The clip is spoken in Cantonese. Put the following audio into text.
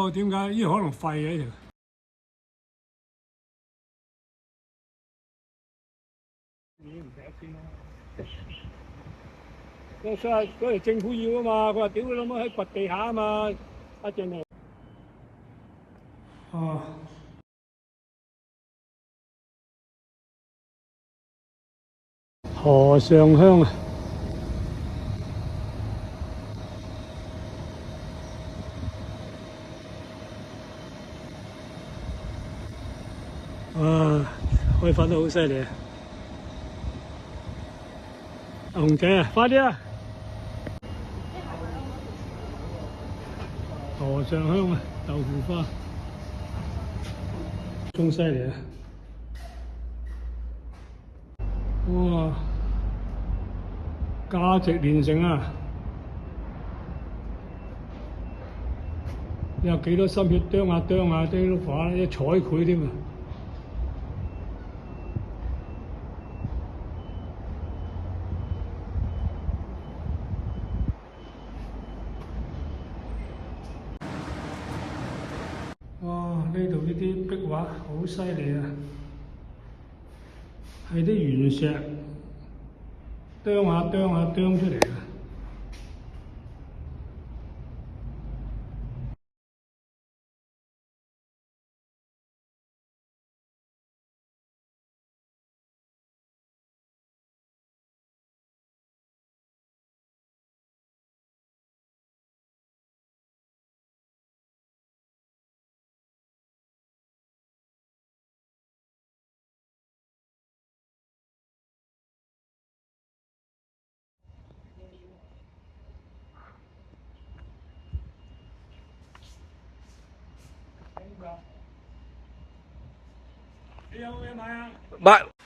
喎，點解？呢度可能廢嘅呢條。你唔寫先啦。嗰條政府要啊嘛，佢話屌你老母喺掘地下啊嘛，一隻嚟。哦。河上鄉啊！哇，開發得好犀利啊！阿紅仔啊，快啲啊！河上鄉啊，豆腐花，仲犀利啊！哇，價值連城啊！有幾多心血啄下啄下啲畫，一彩繪添啊！哇！呢度呢啲壁畫好犀利啊，係啲原石啄下啄下啄出嚟嘅。你有冇嘢買啊？買。